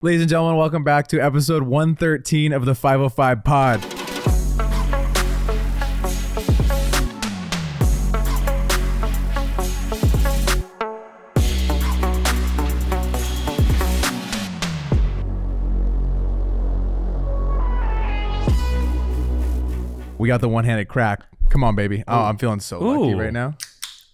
Ladies and gentlemen, welcome back to episode 113 of the 505 Pod. We got the one-handed crack. Come on, baby. Oh, I'm feeling so lucky right now.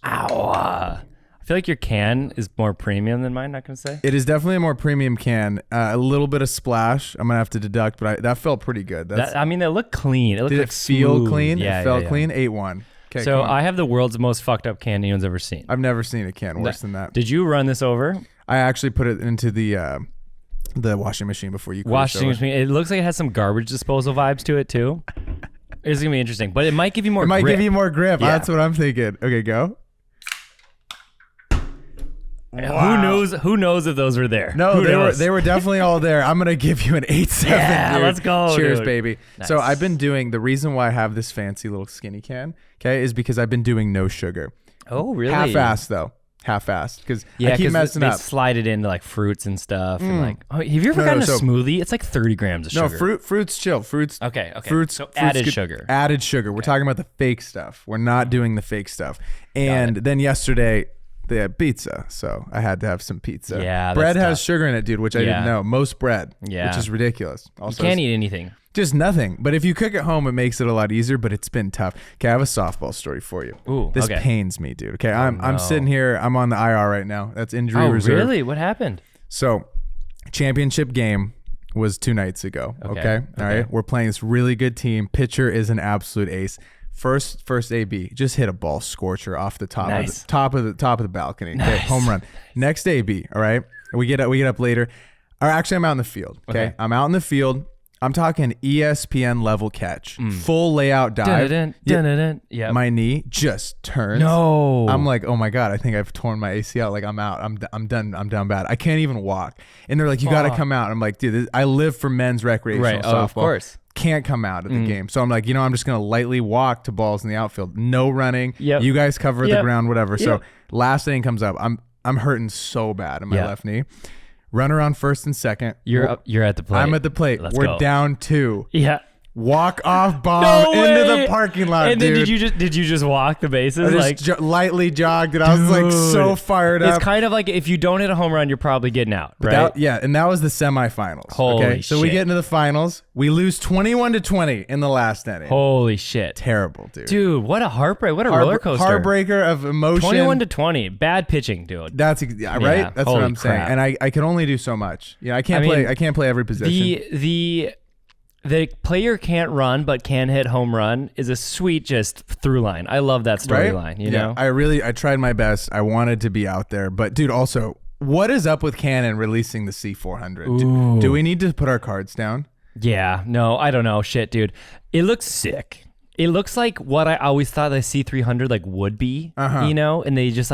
Ow. I feel like your can is more premium than mine, not going to say. It is definitely a more premium can. A little bit of splash. I'm going to have to deduct, but that felt pretty good. I mean, it looked clean. It looked Did like it feel smooth. clean? Yeah, it felt yeah. clean? 8-1. Okay, so I have the world's most fucked up can anyone's ever seen. I've never seen a can worse than that. Did you run this over? I actually put it into the washing machine before you Washing machine. It looks like it has some garbage disposal vibes to it too. It's going to be interesting, but it might give you more grip. It might give you more grip. Yeah. That's what I'm thinking. Okay, go. Wow. Who knows if those were there? No, they were definitely all there. I'm gonna give you an 8-7. Yeah, dude. let's go. Cheers, dude. baby. Nice. So I've been doing the reason why I have this fancy little skinny can, okay, is because I've been doing no sugar. Oh, really? Half-assed though. Half-assed because I keep messing they up. slide it into like fruits and stuff. And like, have you ever gotten a smoothie? It's like 30 grams of sugar. No, fruits chill. Fruits. Okay. Fruits added sugar. Added sugar. We're talking about the fake stuff. We're not doing the fake stuff. And then yesterday they had pizza, so I had to have some pizza. Yeah, bread that's has tough. sugar in it, dude, which I didn't know. Most bread, which is ridiculous. Also, you can't eat anything. Just nothing. But if you cook at home, it makes it a lot easier. But it's been tough. Okay, I have a softball story for you. Ooh, this pains me, dude. Okay, I'm no. sitting here. I'm on the IR right now. That's injury reserve. Really? What happened? So, championship game was 2 nights ago. Okay. All right. We're playing this really good team. Pitcher is an absolute ace. First AB, just hit a ball scorcher off the top of the balcony. Nice. Okay, home run. Next AB, all right. We get up later. Or actually, I'm out in the field. Okay, I'm out in the field. I'm talking ESPN level catch, full layout dive. Yeah. My knee just turns. No. I'm like, oh my god, I think I've torn my ACL. Like I'm out. I'm done. I'm down bad. I can't even walk. And they're like, you got to come out. I'm like, dude, I live for men's recreational softball. Of course. Can't come out of the game. So I'm like, I'm just going to lightly walk to balls in the outfield. No running. Yep. You guys cover the ground, whatever. Yep. So last inning comes up. I'm hurting so bad in my left knee. Runner on first and second. You're at the plate. I'm at the plate. Let's We're go. down 2. Yeah. Walk off bomb into the parking lot, and dude. then did you just walk the bases? I just lightly jogged it. I was like so fired up. It's kind of like if you don't hit a home run, you're probably getting out, right? And that was the semifinals. Holy So we shit. get into the finals. We lose 21-20 in the last inning. Holy shit. Terrible, dude. Dude, what a heartbreak. What a roller coaster. Heartbreaker of emotion. 21-20 Bad pitching, dude. That's right. That's what I'm saying. And I can only do so much. I can't play every position. The player can't run but can hit home run is a sweet just through line. I love that storyline, you know? I tried my best. I wanted to be out there. But dude, also, what is up with Canon releasing the C400? Do we need to put our cards down? Yeah, no, I don't know. Shit, dude. It looks sick. It looks like what I always thought the C300 would be, and they just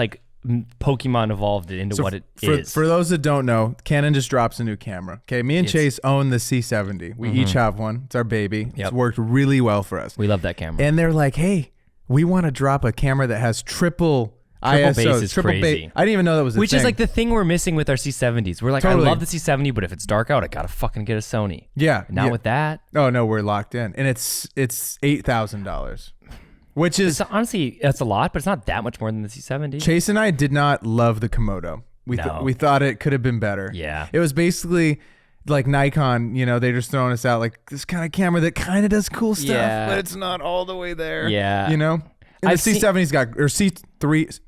Pokemon evolved it into what it is. For those that don't know, Canon just drops a new camera. Okay, me and Chase own the C70. We each have one. It's our baby. It's worked really well for us. We love that camera. And they're like, hey, we want to drop a camera that has triple ISO. Base is crazy. I didn't even know that was a thing. Which is like the thing we're missing with our C70s. We're like, Totally. I love the C70, but if it's dark out, I gotta fucking get a Sony. Yeah. Not with that. Oh no, we're locked in, and it's $8,000. Which is honestly, that's a lot, but it's not that much more than the C70. Chase and I did not love the Komodo. We thought it could have been better. Yeah. It was basically like Nikon, they're just throwing us out like this kind of camera that kind of does cool stuff, but it's not all the way there. Yeah. And the C70's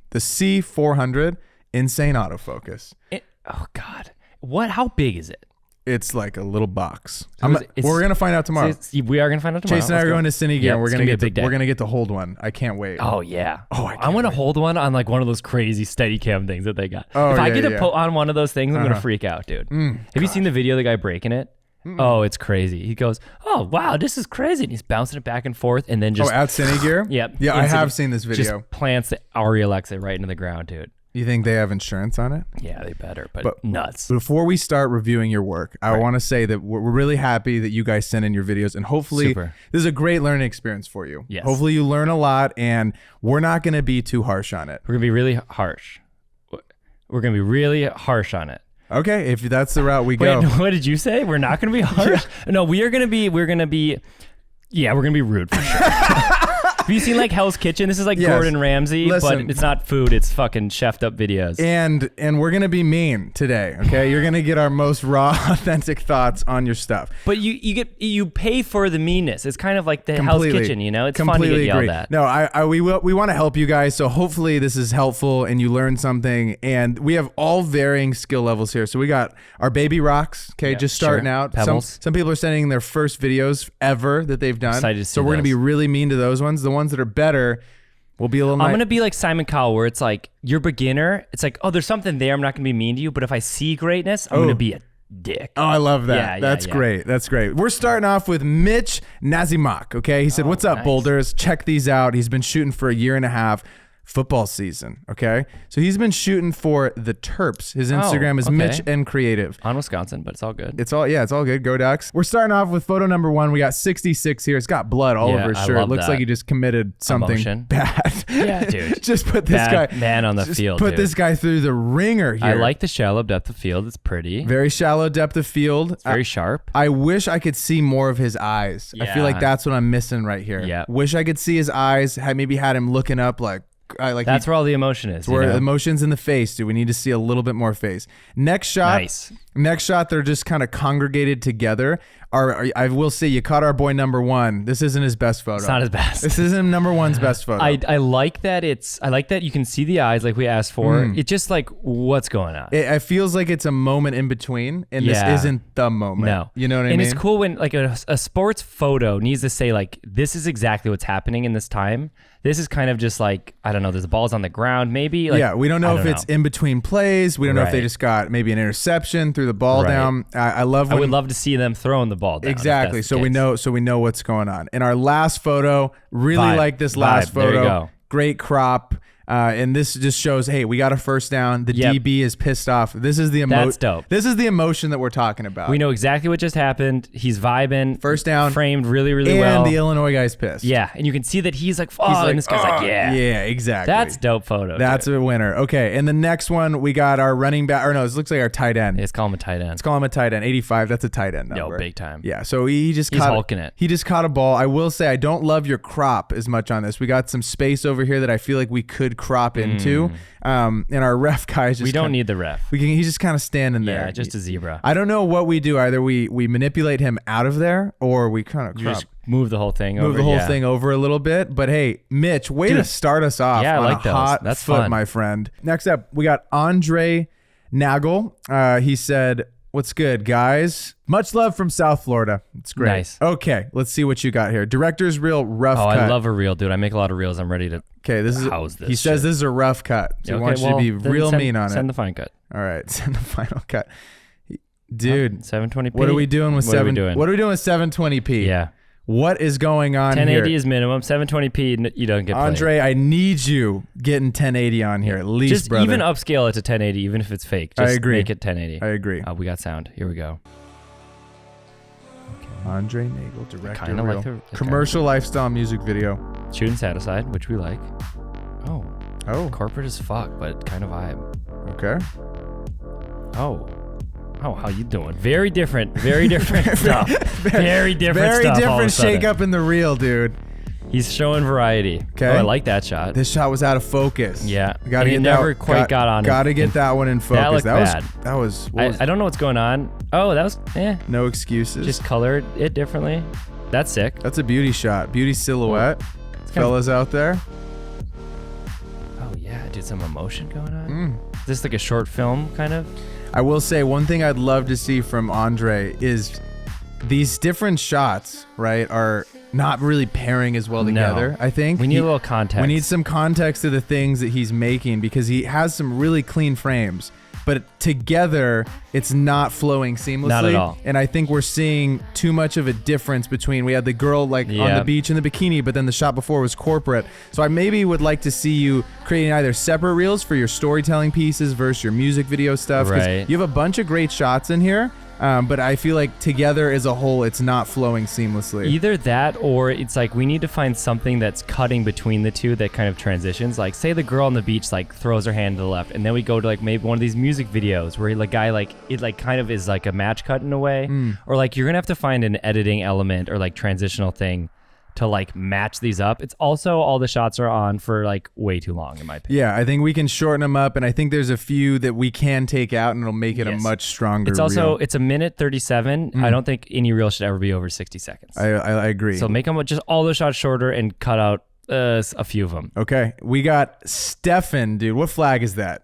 the C400, insane autofocus. Oh God. How big is it? It's like a little box. So we're gonna find out tomorrow. We are gonna find out tomorrow. Chase and I are going to Cine Gear. Yep, We're gonna get to hold one. I can't wait. Oh yeah. Oh, I want to hold one on like one of those crazy Steadicam things that they got. Oh, if I yeah, get to yeah. put on one of those things, I'm gonna freak out, dude. Have you seen the video of the guy breaking it? Oh, it's crazy. He goes, "Oh wow, this is crazy," and he's bouncing it back and forth, and then just at Cine Gear. Yep. Yeah, I have seen this video. Just plants the Ari Alexa right into the ground, dude. You think they have insurance on it? Yeah, they better, but nuts. Before we start reviewing your work, I want to say that we're really happy that you guys send in your videos, and hopefully this is a great learning experience for you. Yes. Hopefully you learn a lot, and we're not going to be too harsh on it. We're going to be really harsh. We're going to be really harsh on it. Okay, if that's the route we go. Wait, what did you say? We're not going to be harsh? No, we're going to be rude for sure. Have you seen like Hell's Kitchen? This is like Gordon Ramsay, but it's not food. It's fucking chefed up videos. And we're gonna be mean today. Okay, you're gonna get our most raw, authentic thoughts on your stuff. But you pay for the meanness. It's kind of like the Hell's Kitchen. You know, it's fun to get yelled at. No, we want to help you guys. So hopefully this is helpful and you learn something. And we have all varying skill levels here. So we got our baby rocks. Okay, just starting out. Pebbles. Some people are sending their first videos ever that they've done. Excited to see so we're gonna be really mean to those ones. The ones that are better will be a little. I'm gonna be like Simon Cowell, where it's like you're beginner. It's like, oh, there's something there. I'm not gonna be mean to you, but if I see greatness, I'm gonna be a dick. Oh, I love that. That's great. That's great. We're starting off with Mitch Nazimak. Okay, he said, "What's up, Boulders? Check these out." He's been shooting for a year and a half. Football season, okay? So he's been shooting for the Terps. His Instagram is Mitch and Creative. On Wisconsin, but it's all good. It's all good. Go Ducks. We're starting off with photo number 1. We got 66 here. It's got blood all over his shirt. It looks like he just committed something bad. Yeah, dude. Just put this guy man on the field. Put this guy through the ringer here. I like the shallow depth of field. It's pretty. Very shallow depth of field. It's very sharp. I wish I could see more of his eyes. I feel like that's what I'm missing right here. Yeah. Wish I could see his eyes. Maybe had him looking up like that's where all the emotion is. Where emotion's in the face, dude. We need to see a little bit more face. Next shot. Nice. Next shot, they're just kind of congregated together. I will say you caught our boy number 1. This isn't his best photo. It's not his best. This isn't number 1's best photo. I like that you can see the eyes like we asked for. It's just like, what's going on? It feels like it's a moment in between, and this isn't the moment. No. You know what I mean? And it's cool when like a sports photo needs to say like, this is exactly what's happening in this time. This is kind of just like, I don't know, there's balls on the ground maybe. Like, we don't know if it's in between plays. We don't know if they just got maybe an interception, threw the ball down. I would love to see them throwing the ball down. Exactly. So we know what's going on. In our last photo, really like this last photo. There you go. Great crop. And this just shows, hey, we got a first down. The DB is pissed off. This is the emotion. That's dope. This is the emotion that we're talking about. We know exactly what just happened. He's vibing. First down. Framed really, really well. And the Illinois guy's pissed. Yeah. And you can see that he's like, and this guy's like, yeah. Yeah, exactly. That's dope photo. That's a winner. Okay. And the next one, we got our running back. Or no, it looks like our tight end. Let's call him a tight end. Let's call him a tight end. 85. That's a tight end number. Yo, big time. Yeah. So he's hulking it. He just caught a ball. I will say, I don't love your crop as much on this. We got some space over here that I feel like we could crop into. And our ref guy is just. We don't need the ref. He's just kind of standing there. Yeah, just a zebra. I don't know what we do. Either we manipulate him out of there, or we kind of just move the whole thing over. Move the whole thing over a little bit. But hey, Mitch, way to start us off. Yeah, on I like a hot That's foot, fun. my friend. Next up, we got Andre Nagel. He said, "What's good, guys? Much love from South Florida. It's great." Nice. Okay, let's see what you got here. Director's reel, rough cut. I love a reel, dude. I make a lot of reels. I'm ready to. Okay, he says this is a rough cut. So he wants you to be real mean on it. Send the fine cut. All right, send the final cut. Dude, 720p. What are we doing with What are we doing with 720p? Yeah. What is going on 1080 here? 1080 is minimum. 720p, you don't get played. Andre, I need you getting 1080 on here at least, just brother. Even upscale it to 1080, even if it's fake. Just I agree. Make it 1080. I agree. We got sound. Here we go. Andre Nagel, director. Kind of like the commercial lifestyle music video. Shooting Satisfied, which we like. Oh, corporate as fuck, but kind of vibe. Okay. Oh, how you doing? Very different stuff. Very different Very stuff. different shake up in the reel, dude. He's showing variety. Okay. Oh, I like that shot. This shot was out of focus. Yeah. Gotta get never quite got on. Gotta get that one in focus. That was I don't know what's going on. Oh, that was no excuses. Just colored it differently. That's sick. That's a beauty shot. Beauty silhouette. Fellas out there. Oh yeah, dude, some emotion going on. Is this like a short film kind of? I will say one thing I'd love to see from Andre is these different shots, right, are not really pairing as well together. I think we need a little context. We need some context to the things that he's making, because he has some really clean frames, but together it's not flowing seamlessly. Not at all. And I think we're seeing too much of a difference between, we had the girl on the beach in the bikini, but then the shot before was corporate. So I maybe would like to see you creating either separate reels for your storytelling pieces versus your music video stuff. Right. You have a bunch of great shots in here, But I feel like together as a whole, it's not flowing seamlessly. Either that, or it's like we need to find something that's cutting between the two that kind of transitions. Like say the girl on the beach like throws her hand to the left, and then we go to like maybe one of these music videos where the guy like it like kind of is like a match cut in a way, or like you're gonna have to find an editing element or like transitional thing to like match these up. It's also all the shots are on for like way too long in my opinion. Yeah, I think we can shorten them up, and I think there's a few that we can take out, and it'll make it a much stronger It's also reel. it's a minute 37. I don't think any reel should ever be over 60 seconds. I agree. So make them just all the shots shorter and cut out a few of them. Okay, we got Stefan, dude. What flag is that?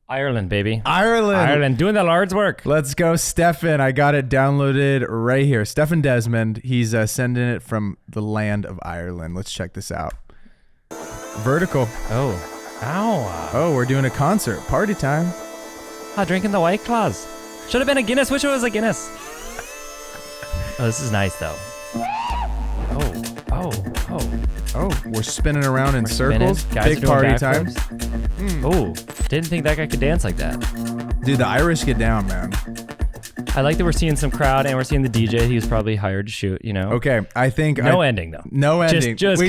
Ireland, baby. Ireland. Doing the Lord's work. Let's go, Stefan. I got it downloaded right here. Stefan Desmond. He's sending it from the land of Ireland. Let's check this out. Vertical. Oh. Ow. Oh, we're doing a concert. Party time. Drinking the White Claws. Should have been a Guinness. Wish it was a Guinness. Oh, this is nice, though. Oh, we're spinning around in circles. Big party time. Oh, didn't think that guy could dance like that. Dude, the Irish get down, man. I like that we're seeing some crowd and we're seeing the DJ. He was probably hired to shoot, you know? Okay, I think... No ending, though. No ending. Just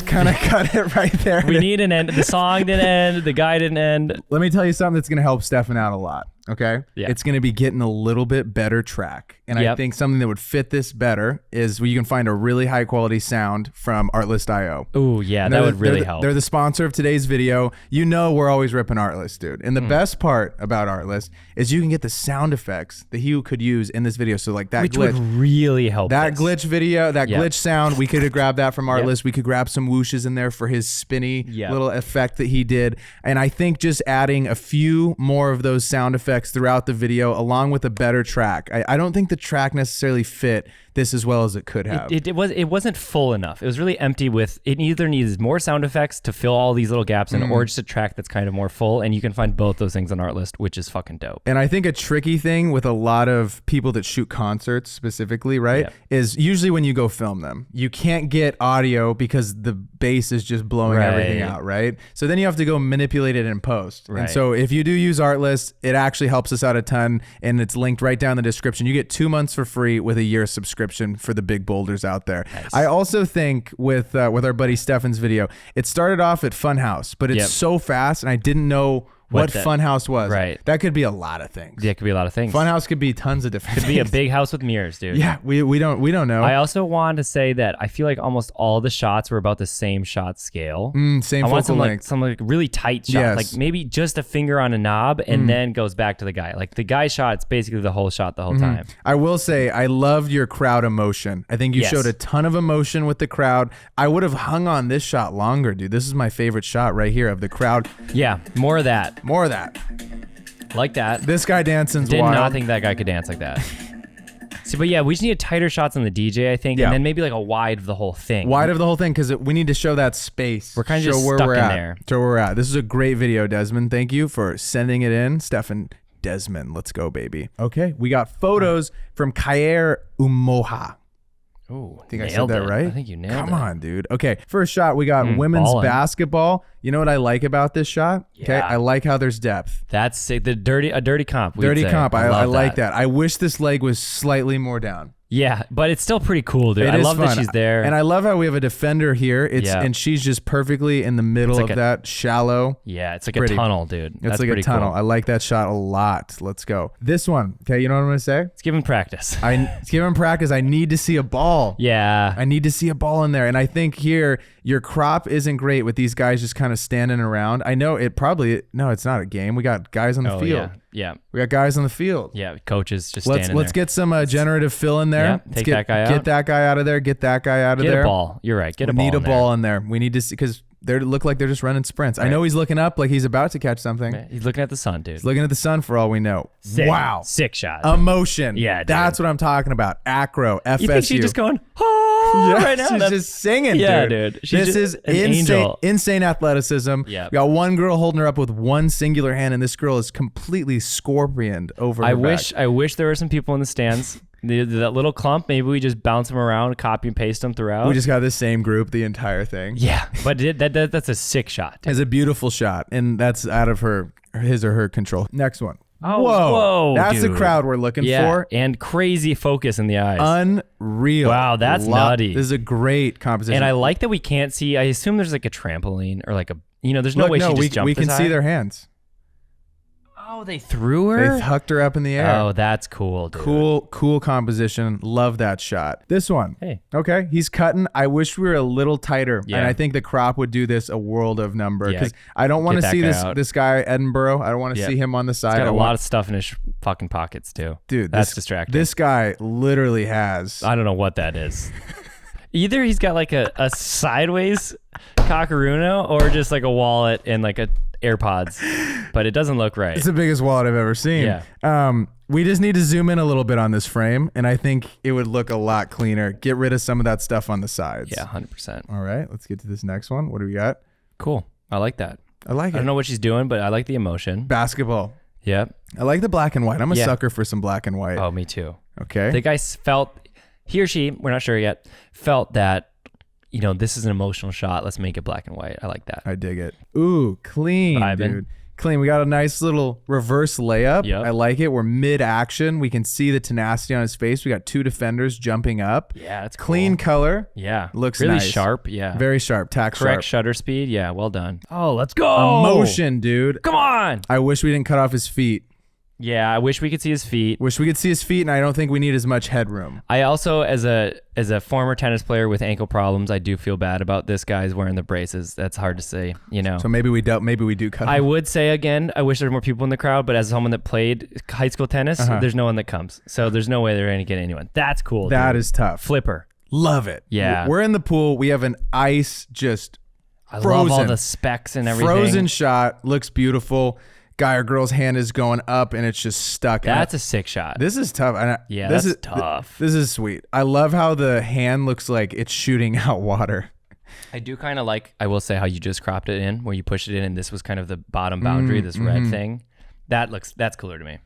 kind of cut it right there. We need an end. The song didn't end. The guy didn't end. Let me tell you something that's going to help Stefan out a lot. Okay? Yeah. It's going to be getting a little bit better track. And I think something that would fit this better is where you can find a really high quality sound from Artlist.io. Oh, yeah, that would really help. They're the sponsor of today's video. You know we're always ripping Artlist, dude. And the best part about Artlist is you can get the sound effects that he could use in this video. So like that Which glitch. would really help That this. glitch video, that glitch sound, we could have grabbed that from Artlist. We could grab some whooshes in there for his spinny little effect that he did. And I think just adding a few more of those sound effects throughout the video along with a better track. I don't think the track necessarily fit this as well as it could have. It wasn't full enough. It was really empty with, it either needs more sound effects to fill all these little gaps in or just a track that's kind of more full, and you can find both those things on Artlist, which is fucking dope. And I think a tricky thing with a lot of people that shoot concerts specifically, right, is usually when you go film them, you can't get audio because the bass is just blowing everything out, right? So then you have to go manipulate it in post. And so if you do use Artlist, it actually helps us out a ton, and it's linked right down in the description. You get 2 months for free with a year subscription for the big boulders out there. Nice. I also think with our buddy Stefan's video, it started off at Funhouse, but it's so fast, and I didn't know what Funhouse was. Right. That could be a lot of things. Yeah, it could be a lot of things. Funhouse could be tons of different things. Could be a big house with mirrors, dude. Yeah, we don't know. I also want to say that I feel like almost all the shots were about the same shot scale. Same I want focal length. some like really tight shot, like maybe just a finger on a knob and then goes back to the guy. Like the guy shot, it's basically the whole shot the whole time. I will say I loved your crowd emotion. I think you showed a ton of emotion with the crowd. I would have hung on this shot longer, dude. This is my favorite shot right here of the crowd. Yeah, more of that. More of that. Like that. This guy dancing's Did wild. not think that guy could dance like that. See, but yeah, we just need tighter shots on the DJ, I think, and then maybe like a wide of the whole thing. Wide of the whole thing, because we need to show that space. We're kind of just stuck in there. Show where we're at. This is a great video, Desmond. Thank you for sending it in. Stefan Desmond, let's go, baby. Okay, we got photos from Kair Umoha. Oh, I think I said that right? I think you nailed it. Come on, dude. Okay, first shot, we got women's basketball. You know what I like about this shot? Yeah. Okay, I like how there's depth. That's sick. A dirty comp. Dirty comp. I like that. I wish this leg was slightly more down. Yeah, but it's still pretty cool, dude. I love that she's there. And I love how we have a defender here. And she's just perfectly in the middle of that shallow. Yeah, it's like a tunnel, dude. It's like a tunnel. Cool. I like that shot a lot. Let's go. This one. Okay, you know what I'm going to say? Let's give him practice. It's give him practice. I need to see a ball. Yeah. I need to see a ball in there. And I think here, your crop isn't great with these guys just kind of standing around. I know no, it's not a game. We got guys on the field. Yeah. We got guys on the field. Yeah, coaches just standing there. Let's get some generative fill in there. Yeah, take that guy out. Get that guy out of there. Get that guy out of there. Get a ball. You're right. Get a ball. We need a ball in there. We need to see, because they look like they're just running sprints. Right. I know he's looking up like he's about to catch something. He's looking at the sun, dude. He's looking at the sun for all we know. Sick. Wow. Sick shot. Emotion. Yeah, dude. That's what I'm talking about. Acro, FSU. You think she's just going, oh, right now? She's just singing, yeah, dude. This is insane athleticism. Yep. We got one girl holding her up with one singular hand, and this girl is completely scorpioned over her back. I wish there were some people in the stands. That little clump, maybe we just bounce them around, copy and paste them throughout. We just got the same group the entire thing. Yeah, but that's a sick shot. It's a beautiful shot, and that's out of his or her control. Next one. Oh, whoa. That's dude. the crowd we're looking for. And crazy focus in the eyes. Unreal. Wow, that's nutty. This is a great composition. And I like that we can't see. I assume there's like a trampoline or like a, there's no way she just jumped we can see their hands. Oh, they threw her? They hucked her up in the air. Oh, that's cool, dude. Cool composition. Love that shot. This one. Hey. Okay, he's cutting. I wish we were a little tighter. Yeah. And I think the crop would do this a world of number. Because Yeah. I don't want to see guy this guy, Edinburgh. I don't want to see him on the side. He's got a lot of stuff in his fucking pockets, too. Dude, that's distracting. This guy literally has... I don't know what that is. Either he's got like a sideways cockaruno or just like a wallet and like a AirPods, but it doesn't look right. It's the biggest wallet I've ever seen. Yeah. We just need to zoom in a little bit on this frame, and I think it would look a lot cleaner. Get rid of some of that stuff on the sides. Yeah, 100%. All right, let's get to this next one. What do we got? Cool. I like that. I like it. I don't know what she's doing, but I like the emotion. Basketball. Yep. I like the black and white. I'm a sucker for some black and white. Oh, me too. Okay. The guy felt, he or she, we're not sure yet, felt that, this is an emotional shot. Let's make it black and white. I like that. I dig it. Ooh, clean, dude. Clean. We got a nice little reverse layup. Yep. I like it. We're mid-action. We can see the tenacity on his face. We got two defenders jumping up. Yeah, it's clean cool. color. Yeah. Looks really nice. Sharp. Yeah. Very sharp. Tack Correct sharp. shutter speed. Yeah, well done. Oh, let's go. Emotion, dude. Come on. I wish we didn't cut off his feet. Yeah, I wish we could see his feet. Wish we could see his feet, and I don't think we need as much headroom. I also, as a former tennis player with ankle problems, I do feel bad about this guy's wearing the braces. That's hard to say, So maybe we do cut. I would say again, I wish there were more people in the crowd, but as someone that played high school tennis, there's no one that comes. So there's no way they're going to get anyone. That's cool. That dude. is tough. Flipper. Love it. Yeah. We're in the pool. We have an ice just I frozen. love all the specs and everything. Frozen shot. Looks beautiful. Guy or girl's hand is going up and it's just stuck. That's a sick shot. This is tough. That's tough. This is sweet. I love how the hand looks like it's shooting out water. I do kind of like, I will say, how you just cropped it in, where you pushed it in and this was kind of the bottom boundary, this red thing. That's cooler to me.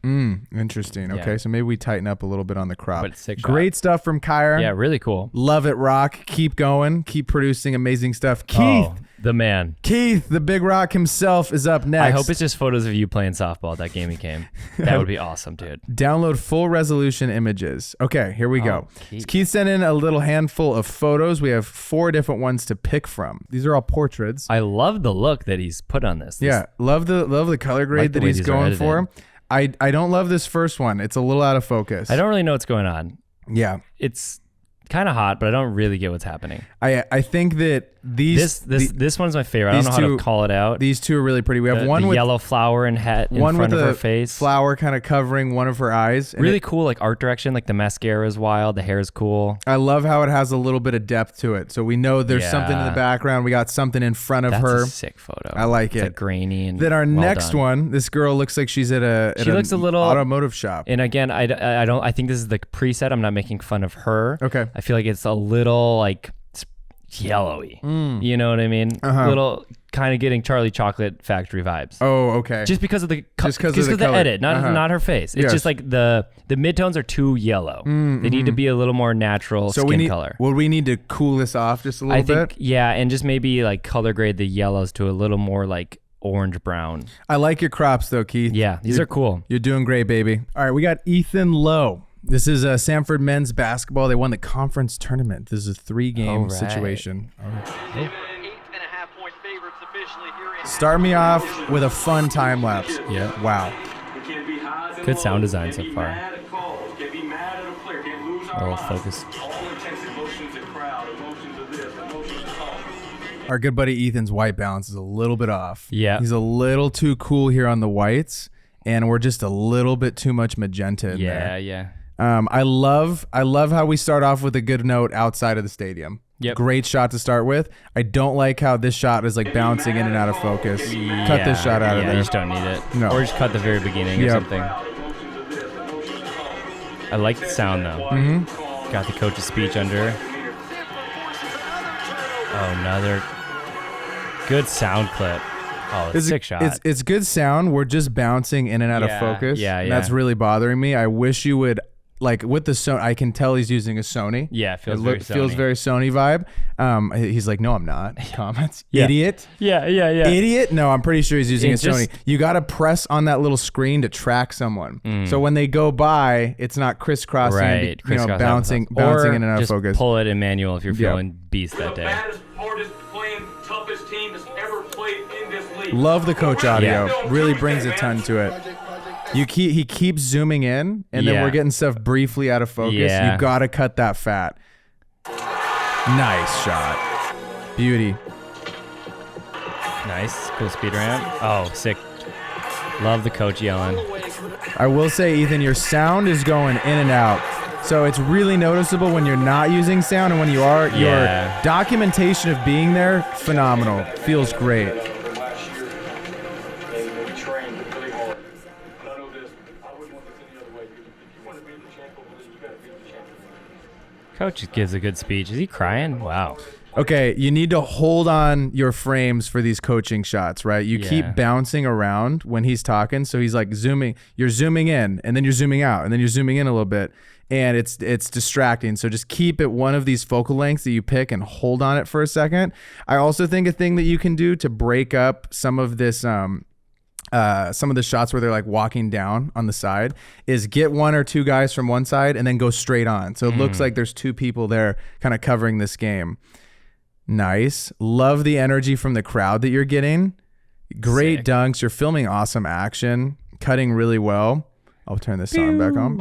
Interesting. Okay, Yeah. so maybe we tighten up a little bit on the crop. But it's sick shot. Great stuff from Kyra. Yeah, really cool. Love it, Rock. Keep going. Keep producing amazing stuff. Keith. Oh, the man. Keith, the big rock himself, is up next. I hope it's just photos of you playing softball at that game he came. That would be awesome, dude. Download full resolution images. Okay, here we go. Keith. Keith sent in a little handful of photos. We have 4 different ones to pick from. These are all portraits. I love the look that he's put on this. Yeah, love the color grade Like the that way he's these are going edited. for. I don't love this first one. It's a little out of focus. I don't really know what's going on. Yeah. It's kind of hot, but I don't really get what's happening. I think that this one's my favorite. I don't know how to call it out. These two are really pretty. We have one the with yellow flower and hat in one front with of a her face. flower kind of covering one of her eyes. And Really cool, like art direction. Like the mascara is wild. The hair is cool. I love how it has a little bit of depth to it. So we know there's something in the background. We got something in front of That's her. a sick photo. I like it's it. Like grainy and Then our well next done. one, this girl looks like she's at a She looks a little automotive shop. And again, I don't. I think this is the preset. I'm not making fun of her. Okay. I feel like it's a little like yellowy. You know what I mean? Little kind of getting Charlie Chocolate Factory vibes. Oh, okay. Just because of the the color. edit, not her face. It's Yes. just like the midtones are too yellow. They need to be a little more natural skin color. Well, we need to cool this off just a little bit. Yeah, and just maybe like color grade the yellows to a little more like orange brown. I like your crops though, Keith. Yeah, these are cool. You're doing great, baby. All right, we got Ethan Lowe. This is Sanford men's basketball. They won the conference tournament. This is a 3-game situation. All right. Start me off with a fun time lapse. Yeah. Wow. Good sound design so far. Oh, focused. Our good buddy Ethan's white balance is a little bit off. Yeah. He's a little too cool here on the whites, and we're just a little bit too much magenta in there. Yeah. I love how we start off with a good note outside of the stadium. Yep. Great shot to start with. I don't like how this shot is like bouncing in and out of focus. Cut this shot out of there. You just don't need it. No. Or just cut the very beginning or something. I like the sound though. Got the coach's speech under. Oh, another good sound clip. Oh, it's a sick shot. It's good sound. We're just bouncing in and out of focus. Yeah. And that's really bothering me. I wish you would like with the Sony, I can tell he's using a Sony. Yeah, it feels feels very Sony vibe. He's like, no, I'm not. Comments. Yeah. Idiot. Yeah. Idiot. No, I'm pretty sure he's using a just- Sony. You got to press on that little screen to track someone. So when they go by, it's not crisscrossing, Right. bouncing in and out of just focus. pull it in manual if you're feeling beast that day. Baddest, hardest playing, toughest team that's ever played in this league. Love the coach audio. Yeah. Really brings a ton to it. He keeps zooming in, and then we're getting stuff briefly out of focus. Yeah. You gotta cut that fat. Nice shot. Beauty. Nice. Cool speed ramp. Oh, sick. Love the coach yelling. I will say, Ethan, your sound is going in and out. So it's really noticeable when you're not using sound, and when you are, your documentation of being there, phenomenal. Feels great. Last year, and we trained really hard. And I know this, I wouldn't want this any other way. If you want to beat the champ over this, you got to beat the champ. Coach gives a good speech. Is he crying? Wow. Okay, you need to hold on your frames for these coaching shots, right? You keep bouncing around when he's talking. So he's like zooming, you're zooming in, and then you're zooming out, and then you're zooming in a little bit. And it's distracting. So just keep it one of these focal lengths that you pick and hold on it for a second. I also think a thing that you can do to break up some of this, some of the shots where they're like walking down on the side is get one or two guys from one side and then go straight on. So it looks like there's two people there kind of covering this game. Nice. Love the energy from the crowd that you're getting. Great Sick. dunks. You're filming awesome action, cutting really well. I'll turn this sound back on.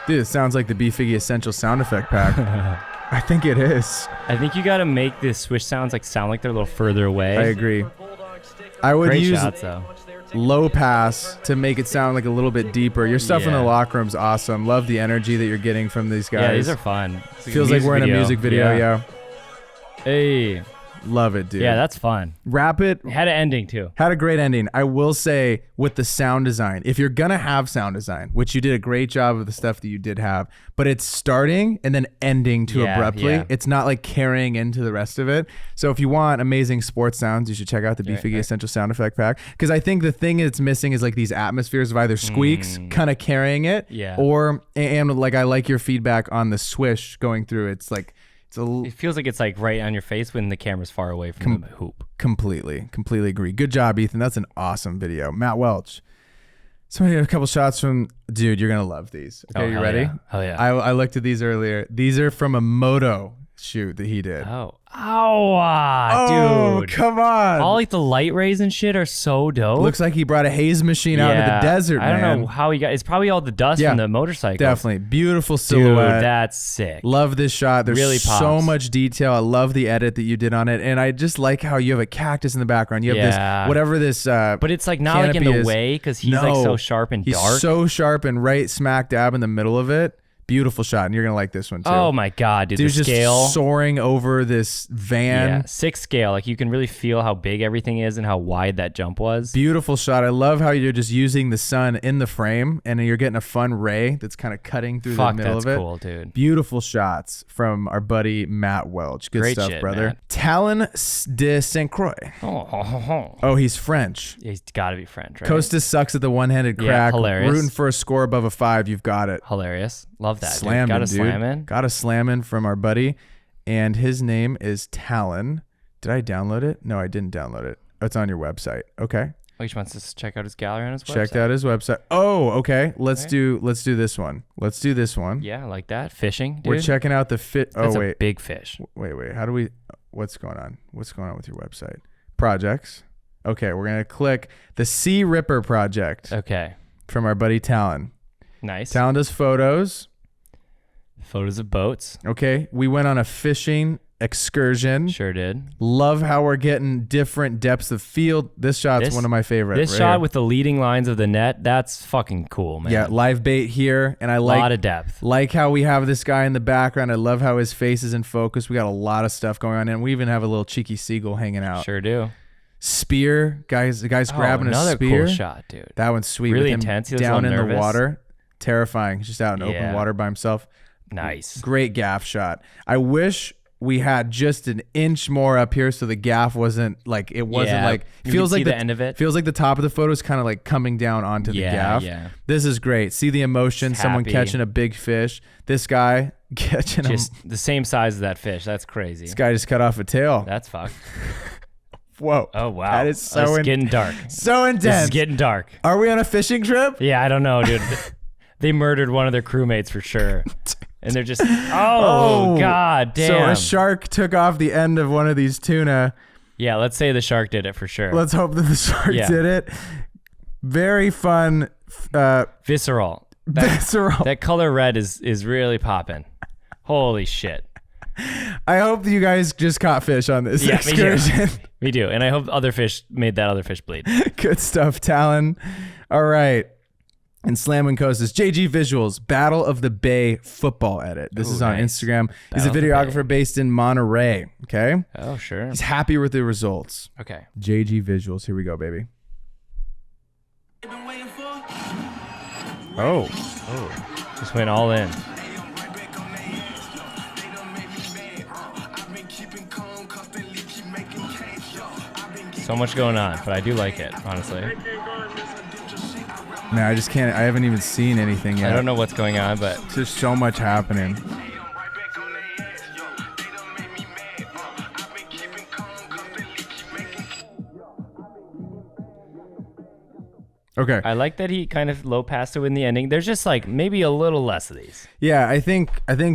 Dude, it sounds like the BFIGGY Essential sound effect pack. I think it is. I think you got to make the swish sounds like sound like they're a little further away. I agree. I would Great use shots though. low pass to make it sound like a little bit deeper. Your stuff in the locker room's awesome. Love the energy that you're getting from these guys. Yeah, these are fun. Feels like we're in a music video, yeah. Hey. Love it, dude. Yeah, that's fun. Wrap it. It had an ending too. Had a great ending. I will say with the sound design, if you're going to have sound design, which you did a great job of the stuff that you did have, but it's starting and then ending too abruptly. Yeah. It's not like carrying into the rest of it. So if you want amazing sports sounds, you should check out the BFIGGY Essential Sound Effect Pack. Because I think the thing it's missing is like these atmospheres of either squeaks kind of carrying it, or, and like I like your feedback on the swish going through. It's like, it feels like it's like right on your face when the camera's far away from the hoop. Completely agree. Good job, Ethan. That's an awesome video. Matt Welch. So we got a couple shots from, dude, you're going to love these. Okay, you ready? Yeah. Oh, yeah. I looked at these earlier. These are from a moto shoot that he did. Dude. Come on. All like the light rays and shit are so dope. Looks like he brought a haze machine out of the desert, man. I don't know how he got, it's probably all the dust from the motorcycle. Definitely. Beautiful silhouette. Dude, that's sick. Love this shot. There's really so much detail. I love the edit that you did on it. And I just like how you have a cactus in the background. You have this, whatever this but it's like not like in the way because he's like so sharp and dark. He's so sharp and right smack dab in the middle of it. Beautiful shot, and you're gonna like this one too. Oh my god, dude! Dude's the scale just soaring over this van. Yeah, 6 scale. Like you can really feel how big everything is and how wide that jump was. Beautiful shot. I love how you're just using the sun in the frame, and you're getting a fun ray that's kind of cutting through the middle of it. That's cool, dude. Beautiful shots from our buddy Matt Welch. Good Great stuff, shit, brother. Matt. Talon de Saint Croix. Oh, he's French. He's got to be French, right? Costas sucks at the one-handed crack. Hilarious. Rooting for a score above a 5. You've got it. Hilarious. Love that. Slamming, Got a dude. slamming. Got a slamming from our buddy, and his name is Talon. Did I download it? No, I didn't download it. It's on your website. Okay. Oh, he wants us to check out his gallery on his website. Checked out his website. Oh, okay. Let's do this one. Let's do this one. Yeah, I like that. Fishing, dude. We're checking out the fit. That's oh wait, a big fish. Wait. How do we? What's going on? What's going on with your website? Projects. Okay, we're gonna click the Sea Ripper project. Okay. From our buddy Talon. Nice. Talon does photos. Photos of boats. Okay, we went on a fishing excursion. Sure did. Love how we're getting different depths of field. This shot's one of my favorites. This shot with the leading lines of the net, that's fucking cool, man. Yeah, live bait here, and I like a lot of depth. Like how we have this guy in the background. I love how his face is in focus. We got a lot of stuff going on, and we even have a little cheeky seagull hanging out. Sure do. Spear, the guy's grabbing a another spear. Cool shot, dude. That one's sweet. Really with him intense. He was down a in little the nervous. water. Terrifying. He's just out in open water by himself. Nice. Great gaff shot. I wish we had just an inch more up here, so the gaff wasn't like it wasn't like feels like the end of it. Feels like the top of the photo is kind of like coming down onto the gaff. Yeah. This is great. See the emotion. Someone catching a big fish. This guy catching just the same size as that fish. That's crazy. This guy just cut off a tail. That's fucked. Whoa. Oh wow. That is so it's getting dark. So intense. This is getting dark. Are we on a fishing trip? Yeah, I don't know, dude. They murdered one of their crewmates for sure. And they're just, god damn. So a shark took off the end of one of these tuna. Yeah, let's say the shark did it for sure. Let's hope that the shark did it. Very fun. Visceral. Visceral. That color red is really popping. Holy shit. I hope that you guys just caught fish on this excursion. Me too. And I hope other fish made that other fish bleed. Good stuff, Talon. All right. And Slam and Coast is JG Visuals, Battle of the Bay football edit. This is on Instagram. He's a videographer based in Monterey. Okay. Oh, sure. He's happy with the results. Okay. JG Visuals. Here we go, baby. Oh. Just went all in. So much going on, but I do like it, honestly. Man, I just can't. I haven't even seen anything yet. I don't know what's going on, but there's so much happening. Okay. I like that he kind of low passed it in the ending. There's just like maybe a little less of these. Yeah, I think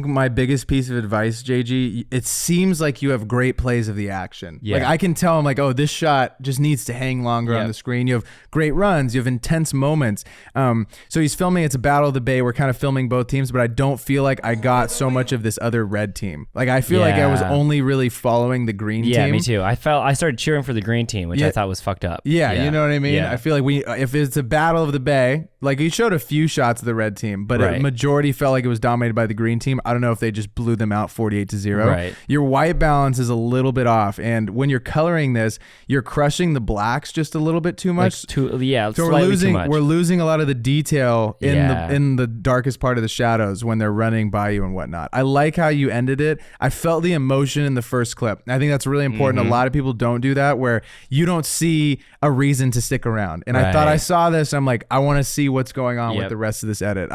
my biggest piece of advice, JG, it seems like you have great plays of the action. Yeah. Like I can tell him like, oh, this shot just needs to hang longer on the screen. You have great runs. You have intense moments. So he's filming. It's a Battle of the Bay. We're kind of filming both teams, but I don't feel like I got so much of this other red team. Like I feel like I was only really following the green team. Yeah, me too. I started cheering for the green team, which I thought was fucked up. Yeah, you know what I mean? Yeah. I feel like if it's a Battle of the Bay, like he showed a few shots of the red team, but a majority felt like it was dominated by the green team. I don't know if they just blew them out 48-0. Right. Your white balance is a little bit off, and when you're coloring this, you're crushing the blacks just a little bit too much. So we're we're losing a lot of the detail in the darkest part of the shadows when they're running by you and whatnot. I like how you ended it. I felt the emotion in the first clip. I think that's really important. A lot of people don't do that, where you don't see a reason to stick around. And I thought I saw this. I'm like, I want to see what's going on with the rest of this edit.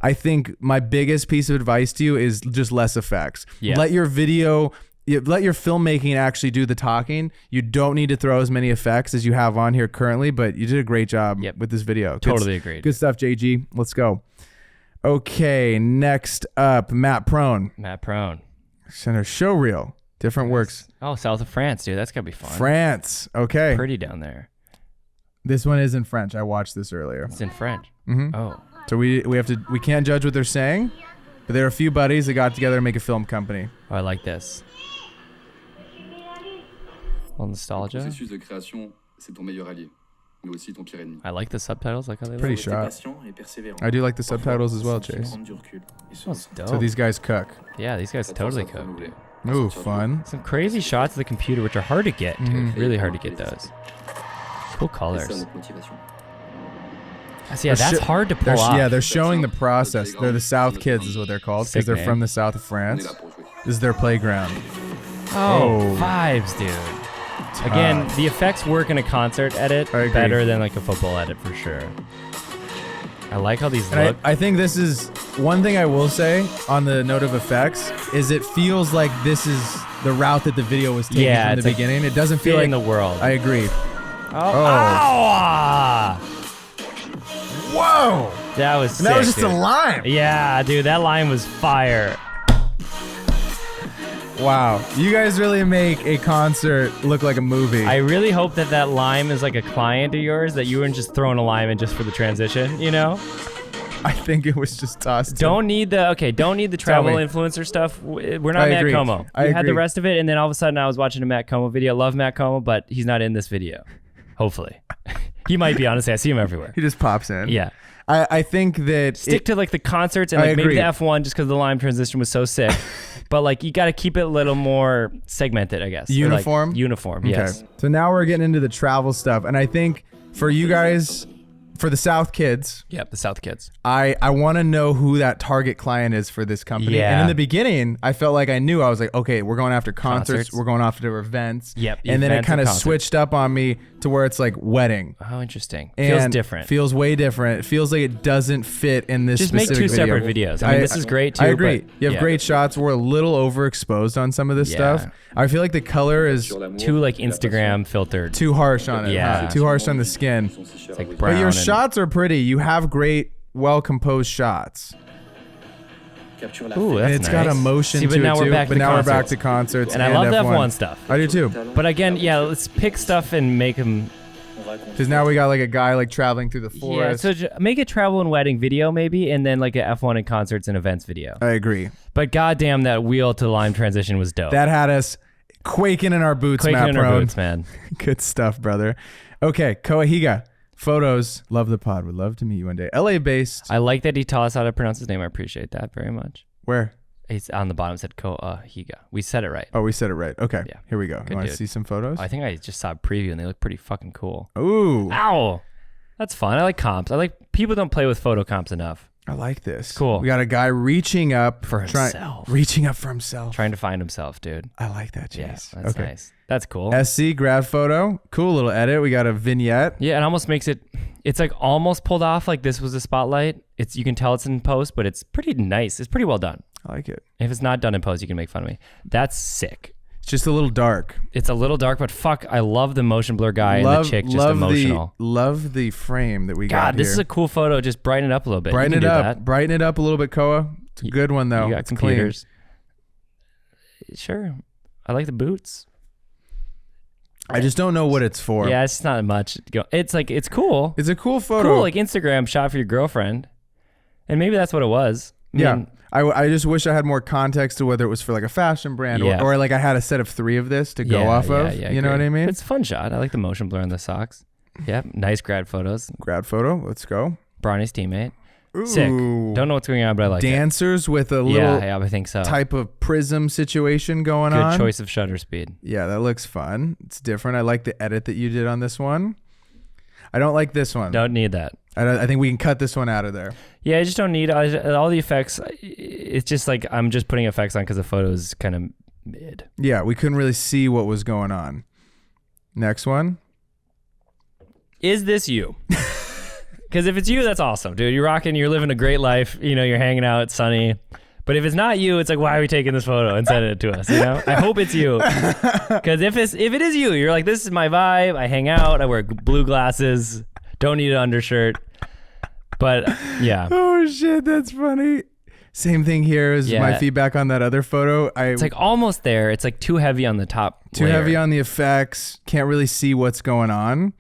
I think my biggest piece of advice to you is just less effects. Let your filmmaking actually do the talking. You don't need to throw as many effects as you have on here currently, but you did a great job with this video. Totally agreed. Good stuff, JG. Let's go. Okay, next up, Matt Prone. Center show reel. Different works. Oh, south of France, dude. That's gotta be fun. France. Okay. Pretty down there. This one is in French. I watched this earlier. It's in French. Oh. So we can't judge what they're saying, but there are a few buddies that got together to make a film company. Oh, I like this. Well, nostalgia. I like the subtitles. Like how they pretty shot. I do like the subtitles as well, Chase. That's dope. So these guys cook. Yeah, these guys totally cook, dude. Ooh, fun. Some crazy shots of the computer, which are hard to get, dude. Really hard to get those. Cool colors. Yeah, that's hard to pull off. Yeah, they're showing the process. They're the South Kids is what they're called, because they're from the south of France. This is their playground. Oh, vibes, dude. Again, the effects work in a concert edit better than like a football edit for sure. I like how these look. I think this is one thing I will say on the note of effects is it feels like this is the route that the video was taking from the beginning. It doesn't feel like in the world. I agree. Whoa! That was sick, that was just a line. Yeah, dude, that line was fire. Wow, you guys really make a concert look like a movie. I really hope that lime is like a client of yours, that you weren't just throwing a lime in just for the transition, you know? I think it was just tossed. Don't need the travel influencer stuff. We're not Matt Como. We had the rest of it, and then all of a sudden I was watching a Matt Como video. Love Matt Como, but he's not in this video. Hopefully. He might be, honestly. I see him everywhere. He just pops in. Yeah. I think that stick to like the concerts and like maybe the F1 just because the lime transition was so sick. But like you got to keep it a little more segmented, I guess. Uniform? Uniform, okay. yes. So now we're getting into the travel stuff. And I think for you guys, for the South kids. Yep, the South kids. I want to know who that target client is for this company. Yeah. And in the beginning, I felt like I knew. I was like, okay, we're going after concerts. We're going after events. Yep. And then it kind of switched up on me to where it's like wedding. Oh, interesting. And feels different. Feels way different. It feels like it doesn't fit in this Just make specific 2 separate videos. I mean, this is great too. I agree. But, you have great shots. We're a little overexposed on some of this stuff. I feel like the color is too like Instagram filtered. Too harsh on it. Yeah. Too harsh on the skin. It's like brown. But your shots are pretty. You have great, well-composed shots. Ooh, that's and it's got emotion to it now too. We're back but to now concerts. we're back to concerts. And I love the F1 stuff. I do too. But again, yeah, let's pick stuff and make them. Because now we got like a guy like traveling through the forest. Yeah, so make a travel and wedding video maybe, and then like a F1 and concerts and events video. I agree. But goddamn, that wheel to lime transition was dope. That had us quaking in our boots, Quaking Matt in Prone. our boots, man. Good stuff, brother. Okay, Koahiga. Photos. Love the pod. Would love to meet you one day. LA based. I like that he taught us how to pronounce his name. I appreciate that very much. Where? He's on the bottom said Koahiga. We said it right. Oh, we said it right. Okay. Yeah. Here we go. Good You want to dude. see some photos? I think I just saw a preview and they look pretty fucking cool. Ooh. Ow. That's fun. I like comps. I like people don't play with photo comps enough. I like this. Cool. We got a guy reaching up For himself. Reaching up for himself. Trying to find himself, dude. I like that, Jace. Yeah, that's nice. That's cool. SC grad photo. Cool little edit. We got a vignette. Yeah, it almost makes it's like almost pulled off like this was a spotlight. You can tell it's in post, but it's pretty nice. It's pretty well done. I like it. If it's not done in post, you can make fun of me. That's sick. It's just a little dark. It's a little dark, but fuck, I love the motion blur guy and the chick just emotional. Love the frame that we got God, this here. is a cool photo. Just brighten it up a little bit. Brighten You can it do up. that. Brighten it up a little bit, Koa. It's a good one though. You got It's computers. Sure. I like the boots. I just don't know what it's for. Yeah, it's not much. It's like, it's cool. It's a cool photo. Cool, like Instagram shot for your girlfriend. And maybe that's what it was. I mean, I just wish I had more context to whether it was for like a fashion brand or like I had a set of 3 of this to go off of. You know what I mean? It's a fun shot. I like the motion blur on the socks. Yeah, nice grad photos. Grad photo. Let's go. Bronny's teammate. Ooh. Sick. Don't know what's going on, but I like Dancers with a it. little Yeah, I think so. type of prism situation going Good on. choice of shutter speed. Yeah, that looks fun. It's different. I like the edit that you did on this one. I don't like this one. Don't need that. I think we can cut this one out of there. Yeah, I just don't need all the effects. It's just like I'm just putting effects on because the photo is kind of mid. Yeah, we couldn't really see what was going on. Next one. Is this you? Because if it's you, that's awesome, dude. You're rocking. You're living a great life. You know, you're hanging out. It's sunny. But if it's not you, it's like, why are we taking this photo and sending it to us? You know, I hope it's you. Because if it is you, you're like, this is my vibe. I hang out. I wear blue glasses. Don't need an undershirt. But yeah. Oh shit, that's funny. Same thing here as my feedback on that other photo. It's like almost there. It's like too heavy on the top. Too heavy on the effects. Can't really see what's going on.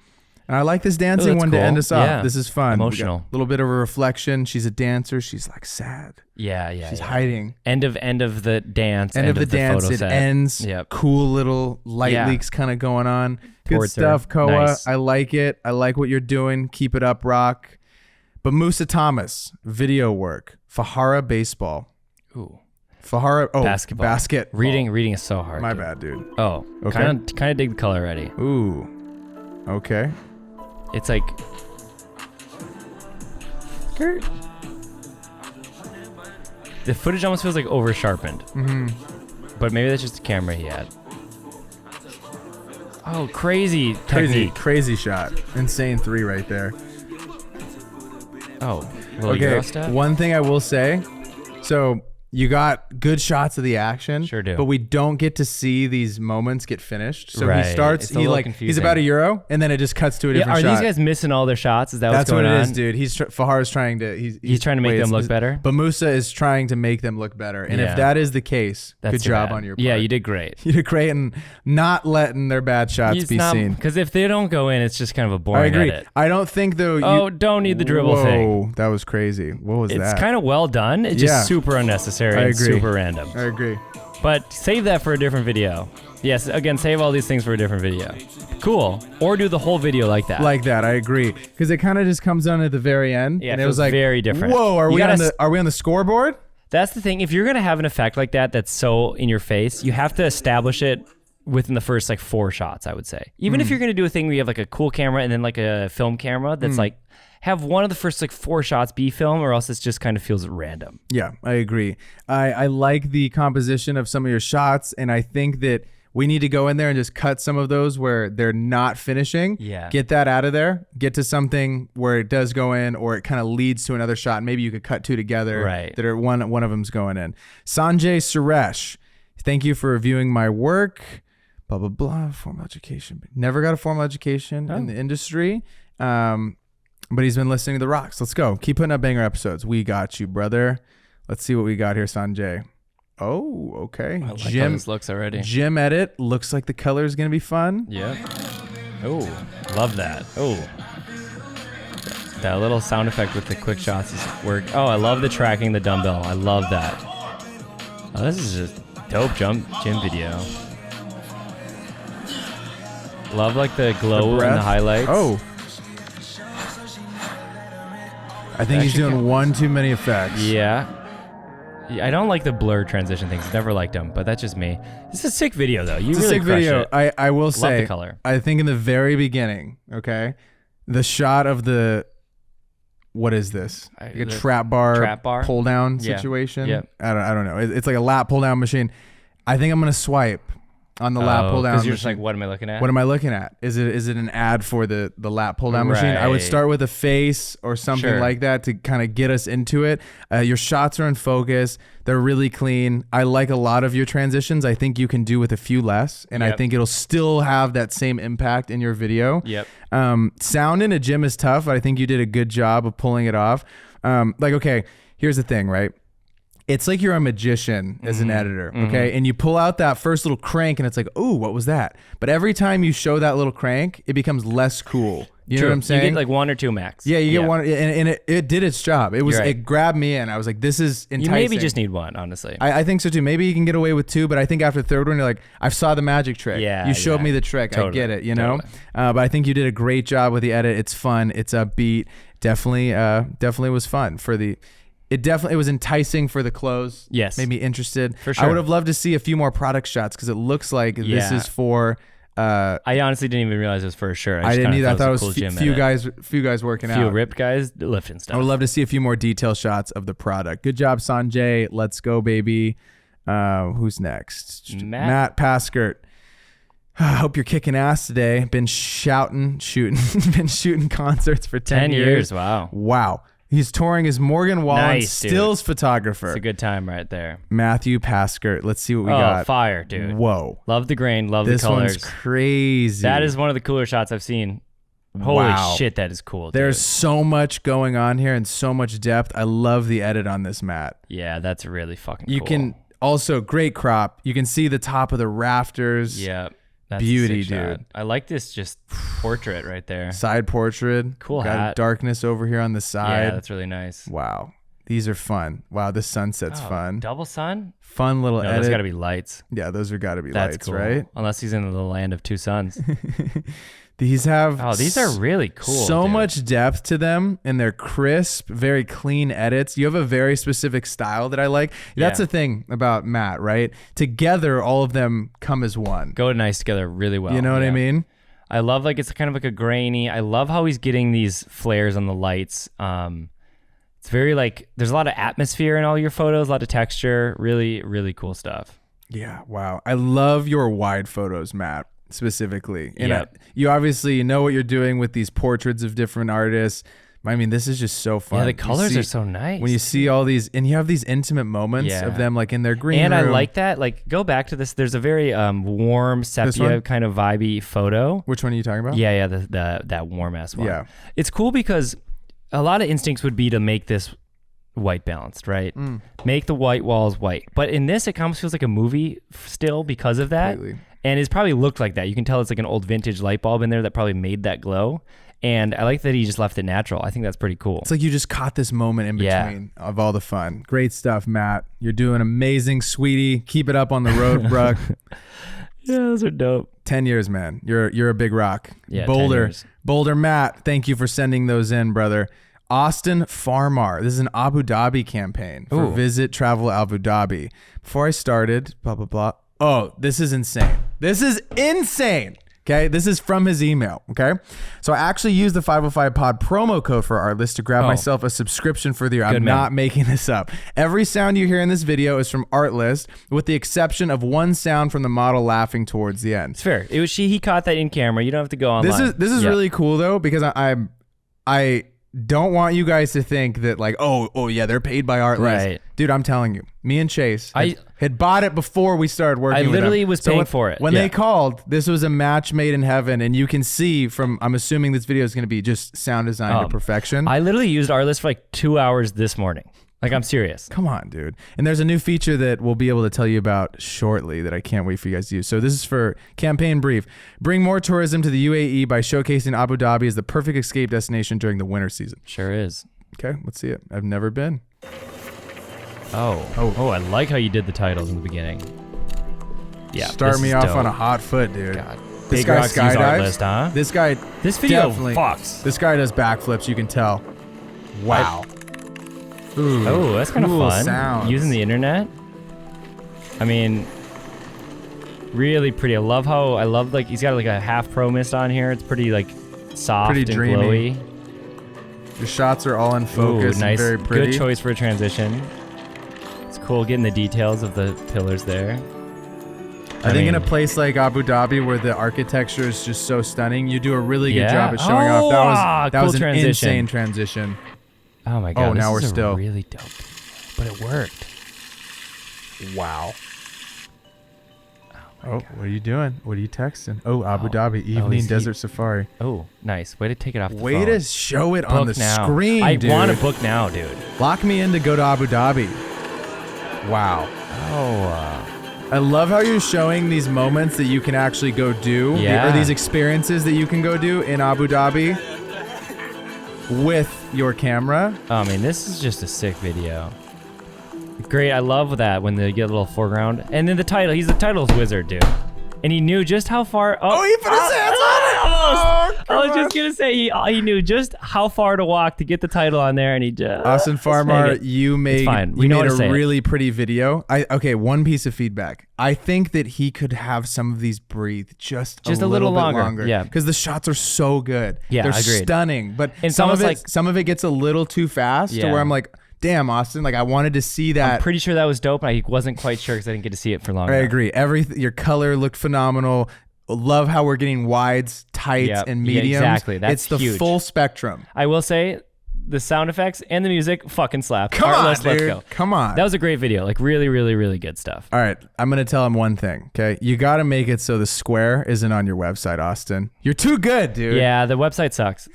And I like this dancing one to end us off. Yeah. This is fun. Emotional. A little bit of a reflection. She's a dancer. She's like sad. Yeah. She's hiding. End of the dance. End of the dance. Photo It set. ends. Yep. Cool little light leaks kind of going on. Good Towards stuff, her. Koa. Nice. I like it. I like what you're doing. Keep it up, Rock. But Musa Thomas, video work. Fahara baseball. Ooh. Fahara. Oh, Basketball. Basket. Reading is so hard. My dude. bad, dude. Oh. Okay. Kind of dig the color already. Ooh. Okay. It's like. The footage almost feels like over sharpened. Mm-hmm. But maybe that's just the camera he had. Oh, crazy technique. Crazy shot. Insane 3 right there. Oh, little Euro Okay. step? One thing I will say. So you got good shots of the action. Sure do. But we don't get to see these moments get finished. So Right. he starts. It's a little He's confusing. about a Euro, and then it just cuts to a different Are shot. these guys missing all their shots? Is that That's what's going what it on? is, dude. Fahara's trying to. He's trying to make them look better? But Musa is trying to make them look better. And Yeah. if that is the case, That's good too job bad. on your part. Yeah, you did great. You did great, and not letting their bad shots be seen. Because if they don't go in, it's just kind of a boring I agree. edit. I don't think though. Oh, don't need the dribble thing. That was crazy. What was that? It's kind of well done. It's just super unnecessary I and agree. super random. I agree. But save that for a different video. Yes, again, save all these things for a different video. Cool. Or do the whole video like that. Like that, I agree. Because it kind of just comes down at the very end. Yeah, and it it was feels like very different. Whoa, are we on the scoreboard? That's the thing. If you're going to have an effect like that that's so in your face, you have to establish it within the first like 4 shots, I would say. Even if you're going to do a thing where you have like a cool camera and then like a film camera that's like, have one of the first like 4 shots be film, or else it just kind of feels random. Yeah, I agree. I like the composition of some of your shots, and I think that we need to go in there and just cut some of those where they're not finishing. Yeah. Get that out of there. Get to something where it does go in, or it kind of leads to another shot. And maybe you could cut 2 together. Right. That are one of them's going in. Sanjay Suresh, thank you for reviewing my work. Blah blah blah. Formal education. Never got a formal education in the industry. But he's been listening to the rocks. Let's go. Keep putting up banger episodes. We got you, brother. Let's see what we got here, Sanjay. Oh, okay. I like how this looks already. Gym edit. Looks like the color is going to be fun. Yeah. Oh, love that. Oh. That little sound effect with the quick shots is work. Oh, I love the tracking the dumbbell. I love that. Oh, this is just dope gym video. Love like the glow and the highlights. Oh. I think he's doing one too many effects. Yeah. I don't like the blur transition things. Never liked them, but that's just me. It's a sick video though. You It's really a sick video. it. I will say, Love the color. I think in the very beginning, okay, the shot of the, what is this? Like a trap bar pull down situation. Yeah. I don't know. It's like a lap pull down machine. I think I'm gonna swipe on the lap pull down. Because you're just like, what am I looking at? What am I looking at? Is it an ad for the lap pull down machine? I would start with a face or something like that to kind of get us into it. Your shots are in focus. They're really clean. I like a lot of your transitions. I think you can do with a few less, and I think it'll still have that same impact in your video. Yep. Sound in a gym is tough. I think you did a good job of pulling it off. Okay, here's the thing, right? It's like you're a magician as an editor, okay? And you pull out that first little crank and it's like, ooh, what was that? But every time you show that little crank, it becomes less cool. You know what I'm saying? You get like 1 or 2 max. Yeah, you get one, and it did its job. It grabbed me in. I was like, this is enticing. You maybe just need 1, honestly. I think so too. Maybe you can get away with 2, but I think after the 3rd one, you're like, I saw the magic trick. Yeah, you showed me the trick. Totally. I get it, you know? But I think you did a great job with the edit. It's fun. It's upbeat. Definitely was fun for the... It was enticing for the close. Yes. Made me interested. For sure. I would have loved to see a few more product shots because it looks like this is for... I honestly didn't even realize it was for a shirt. I didn't either. I thought it was cool few guys working out. Few ripped guys lifting stuff. I would love to see a few more detail shots of the product. Good job, Sanjay. Let's go, baby. Who's next? Matt Paskert. I hope you're kicking ass today. Been shooting concerts for 10 years. Wow. He's touring as Morgan Wallen stills photographer. It's a good time right there. Matthew Paskert. Let's see what we got. Oh, fire, dude. Whoa. Love the grain. Love the colors. This one's crazy. That is one of the cooler shots I've seen. Holy shit, that is cool, dude. There's so much going on here and so much depth. I love the edit on this, Matt. Yeah, that's really fucking cool. You can also, great crop. You can see the top of the rafters. Yeah. That's beauty, dude. dude. I like this just portrait right there. Side portrait. Cool Got hat. Darkness over here on the side. Yeah, that's really nice. Wow. These are fun. Wow, this sunset's fun. Double sun? Fun little edit. Those got to be lights. Yeah, those are got to be that's lights, cool. right? Unless he's in the land of 2 suns. These have these are really cool. So much depth to them, and they're crisp, very clean edits. You have a very specific style that I like. That's the thing about Matt, right? Together, all of them come as one. Go nice together really well. You know what I mean? I love like it's kind of like a grainy. I love how he's getting these flares on the lights. It's very like there's a lot of atmosphere in all your photos, a lot of texture. Really, really cool stuff. Yeah, wow. I love your wide photos, Matt. Specifically, and you obviously know what you're doing with these portraits of different artists. I mean, this is just so fun. Yeah, the colors are so nice. When you see all these, and you have these intimate moments of them, like in their green room. And I like that. Like, go back to this. There's a very warm sepia kind of vibey photo. Which one are you talking about? Yeah, that warm ass one. Yeah, it's cool because a lot of instincts would be to make this white balanced, right? Make the white walls white. But in this, it almost feels like a movie still because of that. Completely. And it's probably looked like that. You can tell it's like an old vintage light bulb in there that probably made that glow. And I like that he just left it natural. I think that's pretty coll. It's like you just caught this moment in between of all the fun. Great stuff, Matt. You're doing amazing, sweetie. Keep it up on the road, Bruck. Yeah, those are dope. 10 years, man. You're a big rock. Yeah, Boulder Matt, thank you for sending those in, brother. Austin Farmar. This is an Abu Dhabi campaign for Visit Travel Abu Dhabi. Before I started, blah, blah, blah. Oh, this is insane. This is insane. Okay, this is from his email. Okay, so I actually used the 505 Pod promo code for Artlist to grab myself a subscription for the year. I'm not making this up. Every sound you hear in this video is from Artlist, with the exception of one sound from the model laughing towards the end. It's fair. It was he caught that in camera. You don't have to go online. This is really cool though, because I don't want you guys to think that like, oh yeah, they're paid by Artlist. Right. Dude, I'm telling you, me and Chase had bought it before we started working with them. I literally was paying for it. When they called, this was a match made in heaven, and you can see from, I'm assuming this video is going to be just sound design to perfection. I literally used Artlist for like 2 hours this morning. Like, I'm serious. Come on, dude. And there's a new feature that we'll be able to tell you about shortly that I can't wait for you guys to use. So this is for campaign brief. Bring more tourism to the UAE by showcasing Abu Dhabi as the perfect escape destination during the winter season. Sure is. Okay, let's see it. I've never been. Oh, I like how you did the titles in the beginning. Yeah. Start me off on a hot foot, dude. God. This Big guy Rocks use skydives. Artlist, huh? This video definitely fucks. This guy does backflips, you can tell. Wow. Ooh, Oh, that's kind of cool fun. sounds. Using the internet. I mean, really pretty. I love like he's got like a half pro mist on here. It's pretty like soft Pretty and dreamy. glowy. The shots are all in focus. Ooh, nice. And very pretty. Good choice for a transition. It's cool getting the details of the pillars there. I think in a place like Abu Dhabi where the architecture is just so stunning, you do a really good job at showing off. That cool was an transition. insane transition. Oh my god. Oh, now this we're is a still. really dope. But it worked. Wow. Oh, what are you doing? What are you texting? Oh, Abu Dhabi evening desert safari. Oh, nice. Way to take it off the Way phone. to show it on the Book now. screen, I dude. want to book now, dude. Lock me in to go to Abu Dhabi. Wow. Oh, I love how you're showing these moments that you can actually go do, Yeah. or these experiences that you can go do in Abu Dhabi with your camera. I mean, this is just a sick video. Great, I love that when they get a little foreground. And then the title, he's the titles wizard, dude. And he knew just how far. Oh, he put his hands on it! Almost. I was just gonna say he knew just how far to walk to get the title on there, and he just. Austin Farmar, you made We know how to say a it. really pretty video. Okay, one piece of feedback. I think that he could have some of these breathe just a little bit longer. Yeah, because the shots are so good. Yeah, they're agreed. stunning. But And some of like, some of it gets a little too fast to Yeah. where I'm like, damn, Austin, like I wanted to see that. I'm pretty sure that was dope, and I wasn't quite sure because I didn't get to see it for long. I agree. Your color looked phenomenal. Love how we're getting wides, tights, Yep. and Yeah, mediums. exactly. That's it's the huge. full spectrum. I will say, the sound effects and the music fucking slap. Come Artlist, on, let's dude. go. Come on. That was a great video. Like really, really, really good stuff. All right, I'm gonna tell him one thing. Okay, you got to make it so the square isn't on your website, Austin. You're too good, dude. Yeah, the website sucks.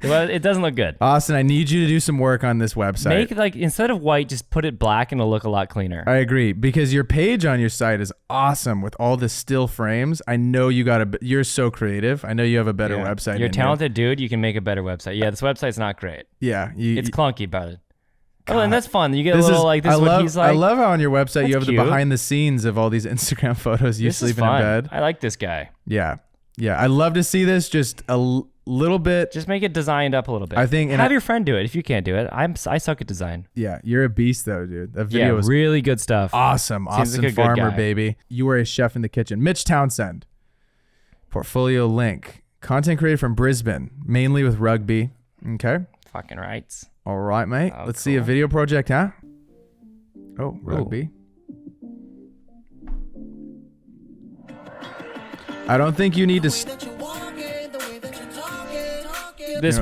Well, it doesn't look good. Austin, I need you to do some work on this website. Make like instead of white, just put it black and it'll look a lot cleaner. I agree, because your page on your site is awesome with all the still frames. I know you're so creative. I know you have a better website. You're a in talented dude. You can make a better website. Yeah, this website's not great. Yeah, It's clunky about it. Oh, and that's fun. You get a little like this. I is what love. he's like. I love how on your website you That's have the cute. behind the scenes of all these Instagram photos you This is sleeping in fun. bed. I like this guy. Yeah. I love to see this just a little bit. Just make it designed up a little bit. I think- and have I- your friend do it if you can't do it. I suck at design. Yeah, you're a beast though, dude. That Yeah, video was really good stuff. awesome. Seems Austin like a good Farmer, guy. baby. You were a chef in the kitchen. Mitch Townsend. Portfolio link. Content created from Brisbane, mainly with rugby. Okay. Fucking rights. All right, mate. Oh, Let's see a cool. video project, huh? Oh, rugby. I don't think you need to. This You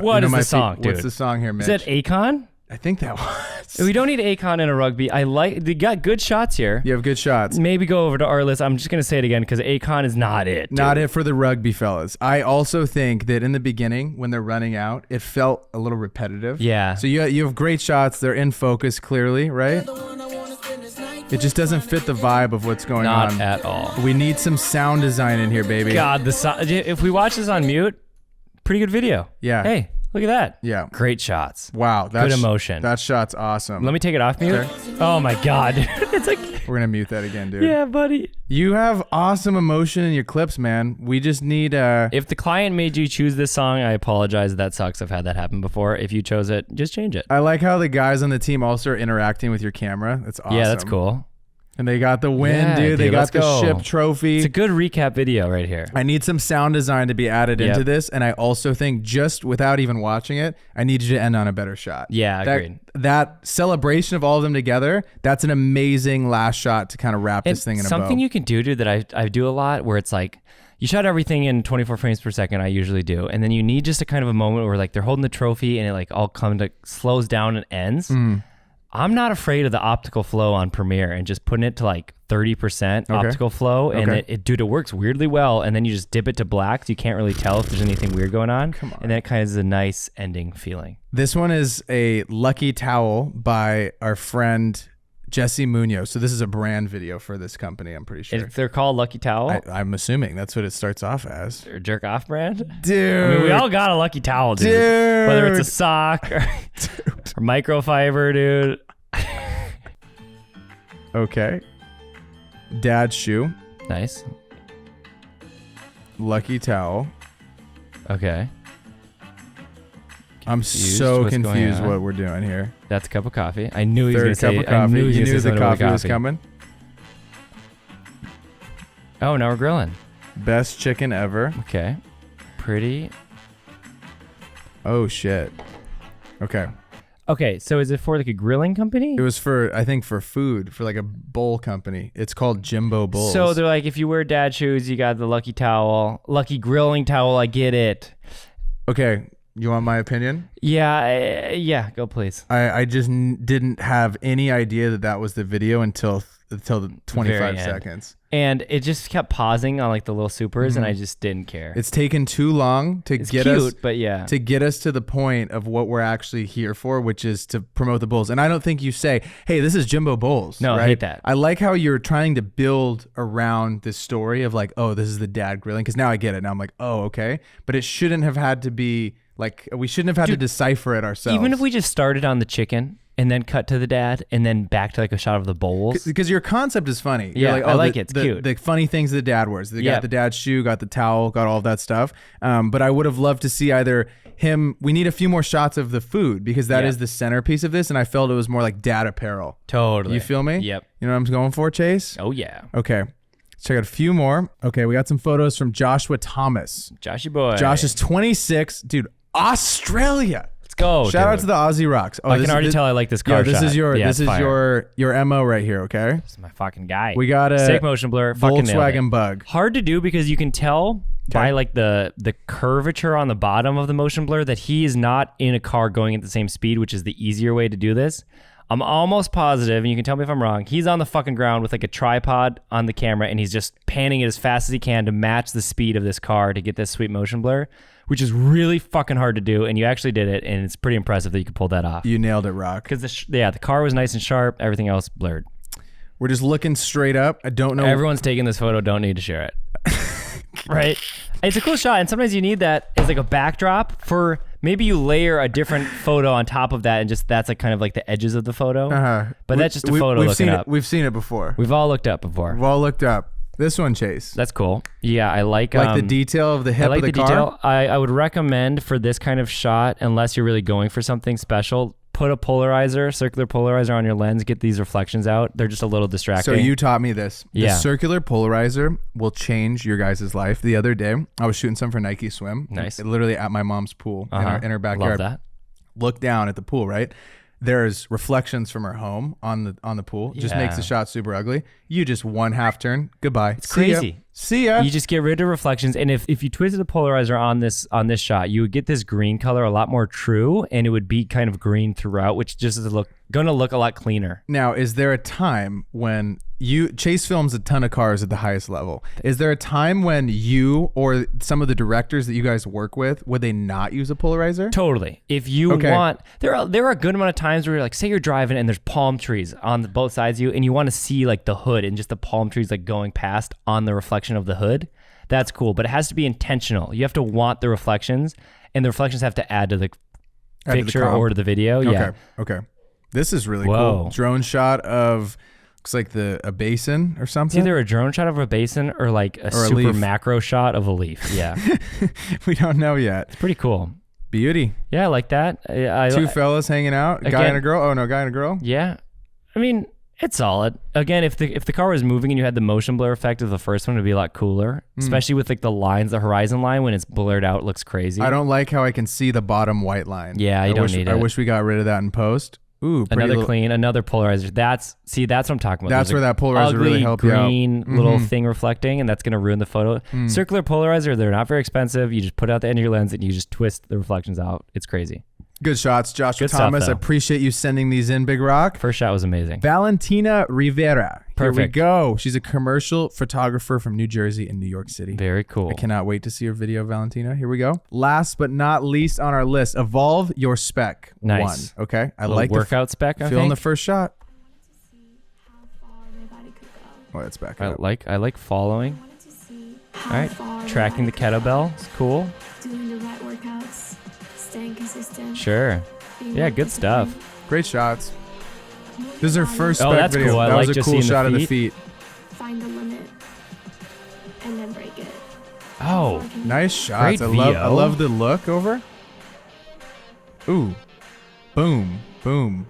know- what you know is my the song, dude? What's the song here, Mitch? Is that Akon? I think that was. We don't need Akon in a rugby. They got good shots here. You have good shots. Maybe go over to Artlist. I'm just gonna say it again because Akon is not it. Dude. Not it for the rugby fellas. I also think that in the beginning, when they're running out, it felt a little repetitive. Yeah. So you have great shots. They're in focus clearly, right? It just doesn't fit the vibe of what's going Not on. at all. We need some sound design in here, baby. God, if we watch this on mute, pretty good video. Yeah. Hey, look at that. Yeah. Great shots. Wow. Good emotion. That shot's awesome. Let me take it off mute. Okay. Oh my God. It's like, We're going to mute that again, dude. yeah, buddy. You have awesome emotion in your clips, man. We just need... If the client made you choose this song, I apologize. That sucks. I've had that happen before. If you chose it, just change it. I like how the guys on the team also are interacting with your camera. That's awesome. Yeah, that's cool. And they got the win, Yeah, dude. They dude, got let's the go. ship trophy. It's a good recap video right here. I need some sound design to be added into this. And I also think just without even watching it, I need you to end on a better shot. Yeah, agreed. That celebration of all of them together, that's an amazing last shot to kind of wrap this thing in a bow. Something you can do, dude, that I do a lot where it's like, you shot everything in 24 frames per second, I usually do. And then you need just a kind of a moment where like they're holding the trophy and it like all comes to slows down and ends. I'm not afraid of the optical flow on Premiere and just putting it to like 30% optical flow. And dude, it works weirdly well. And then you just dip it to black so you can't really tell if there's anything weird going on. Come on. And that kind of is a nice ending feeling. This one is a lucky towel by our friend Jesse Munoz. So this is a brand video for this company, I'm pretty sure. If they're called Lucky Towel I'm assuming that's what it starts off as. or Jerk Off brand. Dude. I mean, we all got a Lucky Towel, dude. Whether it's a sock or microfiber, dude. Okay. Dad's shoe. Nice. Lucky towel. Okay. I'm so What's going confused on? what we're doing here. That's a cup of coffee. I knew he was going to Third say. cup of coffee. I knew he was You gonna knew say the something about coffee was coming. Oh, now we're grilling. Best chicken ever. Okay. Pretty. Oh shit. Okay. Okay, so is it for like a grilling company? It was for, I think, for food, for like a bowl company. It's called Jimbo Bowls. So they're like, if you wear dad shoes, you got the Lucky Towel, Lucky Grilling Towel. I get it. Okay. You want my opinion? Yeah, yeah. Go please. I just didn't have any idea that that was the video until the 25 Very end. seconds. And it just kept pausing on like the little supers, and I just didn't care. It's taken too long to It's get cute, us, but yeah. to get us to the point of what we're actually here for, which is to promote the bowls. And I don't think you say, "Hey, this is Jimbo Bowls." No, right? I hate that. I like how you're trying to build around this story of like, "Oh, this is the dad grilling," because now I get it. Now I'm like, "Oh, okay," but it shouldn't have had to be like, we shouldn't have had to decipher it ourselves. Even if we just started on the chicken and then cut to the dad and then back to like a shot of the bowls. Because your concept is funny. Yeah, You're like, I like it. It's the, cute. The funny things the dad wears. They got the dad's shoe, got the towel, got all of that stuff. But I would have loved to see either him. We need a few more shots of the food because that is the centerpiece of this. And I felt it was more like dad apparel. Totally. You feel me? Yep. You know what I'm going for, Chase? Oh, yeah. Okay. Let's check out a few more. Okay, we got some photos from Joshua Thomas. Joshy boy. Josh is 26. Dude, Australia. Let's go. Shout out to the Aussie Rocks. Oh, I can already tell I like this car this shot. is your Yeah, this it's is fire. your MO right here, okay? This is my fucking guy. We got a sick motion blur. Fucking nailed Volkswagen it. Bug. Hard to do because you can tell by like the curvature on the bottom of the motion blur that he is not in a car going at the same speed, which is the easier way to do this. I'm almost positive, and you can tell me if I'm wrong, he's on the fucking ground with like a tripod on the camera, and he's just panning it as fast as he can to match the speed of this car to get this sweet motion blur, which is really fucking hard to do, and you actually did it, and it's pretty impressive that you could pull that off. You nailed it, Rock. Because the car was nice and sharp, everything else blurred. We're just looking straight up. I don't know. Everyone's taking this photo, don't need to share it. Right? It's a cool shot, and sometimes you need that as like a backdrop for maybe you layer a different photo on top of that, and just that's like kind of like the edges of the photo. But that's just a photo looking up. We've seen it before. We've all looked up before. We've all looked up. This one, Chase. That's cool. Yeah, I like the detail of the hip I like of the car. detail. I would recommend for this kind of shot, unless you're really going for something special, put a polarizer, circular polarizer on your lens, get these reflections out. They're just a little distracting. So you taught me this. Yeah. The circular polarizer will change your guys' life. The other day, I was shooting some for Nike Swim. Nice. Literally at my mom's pool in her backyard. Love that. Look down at the pool, right? There's reflections from her home on the pool. Just makes the shot super ugly. You just one half turn. Goodbye. It's crazy. See ya. You just get rid of reflections, and if you twisted the polarizer on this shot, you would get this green color a lot more true, and it would be kind of green throughout, which just is gonna look a lot cleaner. Now, is there a time when Chase films a ton of cars at the highest level? Is there a time when you or some of the directors that you guys work with, would they not use a polarizer? Totally. If you want, there are a good amount of times where you're like, say you're driving and there's palm trees on both sides of you, and you want to see like the hood and just the palm trees like going past on the reflection of the hood. That's cool, but it has to be intentional. You have to want the reflections, and the reflections have to add to the picture or to the video. Yeah. Okay. This is really Whoa. cool. Drone shot of looks like a basin or something. It's either a drone shot of a basin or like a super leaf. macro shot of a leaf. Yeah. We don't know yet. It's pretty cool. Beauty. Yeah, I like that. Two fellas hanging out. A guy Again- and a girl. Oh no, guy and a girl. Yeah. I mean, It's solid. Again, if the car was moving and you had the motion blur effect of the first one, it'd be a lot cooler. Especially with like the lines, the horizon line, when it's blurred out, it looks crazy. I don't like how I can see the bottom white line. Yeah, I don't need it. I wish we got rid of that in post. Ooh, another clean, another polarizer. That's what I'm talking about. That's where that polarizer really helps you out. Green little thing reflecting, and that's going to ruin the photo. Circular polarizer, they're not very expensive. You just put out the end of your lens and you just twist the reflections out. It's crazy. Good shots, Joshua Good Thomas. stuff, I appreciate you sending these in, Big Rock. First shot was amazing. Valentina Rivera. Perfect. Here we go. She's a commercial photographer from New Jersey and New York City. Very cool. I cannot wait to see your video, Valentina. Here we go. Last but not least on our list, evolve your spec. Nice. 1. Okay. I Little like workout spec. I feeling think. the first shot. Oh, that's back. I like following. All right, tracking the kettlebell. It's cool. Doing the right workouts, staying consistent. Sure. Yeah, good stuff. Great shots. This is her first spec that's video. cool. I That like was a just cool seeing the shot of the feet. feet. Find the limit and then break it. Oh, Nice shots. Great I VO. love the look over. Ooh. Boom. Boom.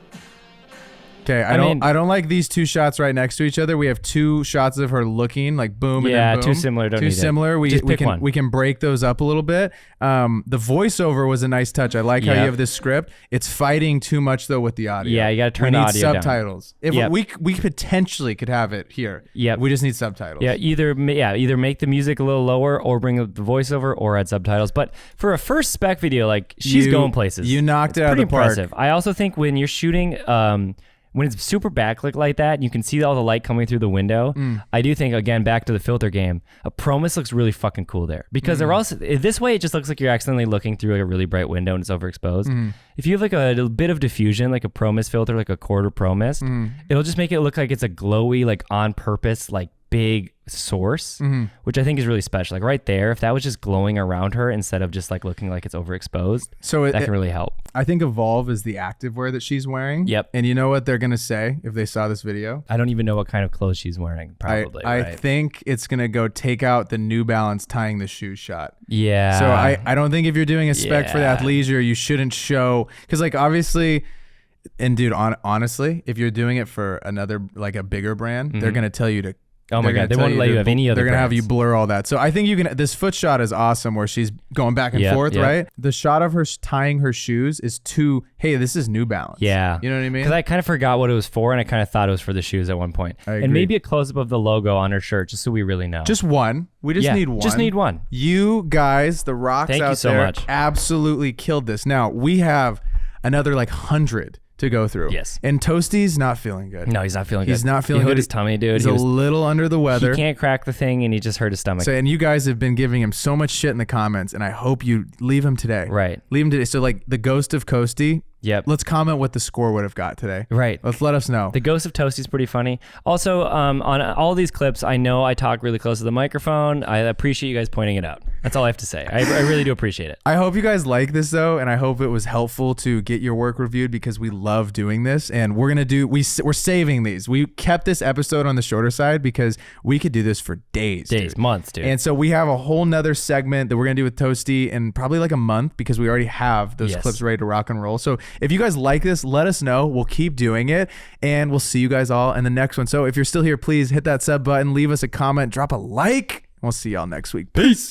Okay, I don't like these two shots right next to each other. We have two shots of her looking like boom and yeah, then boom. too similar. Don't Too need similar. It. We Just pick can one. we can break those up a little bit. The voiceover was a nice touch. I like how you Yep. have this script. It's fighting too much though with the audio. Yeah, you gotta turn we the need audio down. subtitles. If Yep. we potentially could have it here. Yeah, We just need subtitles. Yeah, either make the music a little lower or bring up the voiceover or add subtitles. But for a first spec video, like she's going places. You knocked it It's out of the pretty park. impressive. I also think when you're shooting, when it's super backlit like that, and you can see all the light coming through the window. I do think, again, back to the filter game, a ProMist looks really fucking cool there because they're also this way. It just looks like you're accidentally looking through like a really bright window and it's overexposed. If you have like a bit of diffusion, like a ProMist filter, like a quarter ProMist, it'll just make it look like it's a glowy, like on purpose, like big source, which I think is really special. Like right there, if that was just glowing around her instead of just like looking like it's overexposed, So that can really help. I think Evolve is the activewear that she's wearing. Yep. And you know what they're gonna say if they saw this video? I don't even know what kind of clothes she's wearing. Probably. I right? think it's gonna go take out the New Balance tying the shoe shot. Yeah. So I don't think if you're doing a spec for the Yeah. athleisure, you shouldn't show, because like obviously, and dude, honestly, if you're doing it for another like a bigger brand, they're gonna tell you to. Oh my God, they won't let you have any other. They're gonna have you brands. blur all that. So I think you can. This foot shot is awesome, where she's going back and forth, right? The shot of her tying her shoes is too. Hey, this is New Balance. Yeah, you know what I mean? Because I kind of forgot what it was for, and I kind of thought it was for the shoes at one point. I agree. And maybe a close up of the logo on her shirt, just so we really know. Just one. We just need one. Just need one. You guys, the rocks Thank out you so there, much. absolutely killed this. Now we have another like 100 to go through. Yes. And Toasty's not feeling good. No, he's not feeling good. He's not feeling he good. hurt his tummy, dude. He's a little under the weather. He can't crack the thing, and he just hurt his stomach. So, and you guys have been giving him so much shit in the comments, and I hope you leave him today. Right. Leave him today. So like the ghost of Coasty. Yep. Let's comment what the score would have got today. Right. Let's let us know. The ghost of Toasty's pretty funny. Also, on all these clips, I know I talk really close to the microphone. I appreciate you guys pointing it out. That's all I have to say. I really do appreciate it. I hope you guys like this though, and I hope it was helpful to get your work reviewed because we love doing this, and we're gonna do. We're saving these. We kept this episode on the shorter side because we could do this for days, months, dude. And so we have a whole nother segment that we're gonna do with Toasty in probably like a month because we already have those clips ready to rock and roll. So if you guys like this, let us know. We'll keep doing it, and we'll see you guys all in the next one. So if you're still here, please hit that sub button, leave us a comment, drop a like. We'll see y'all next week. Peace.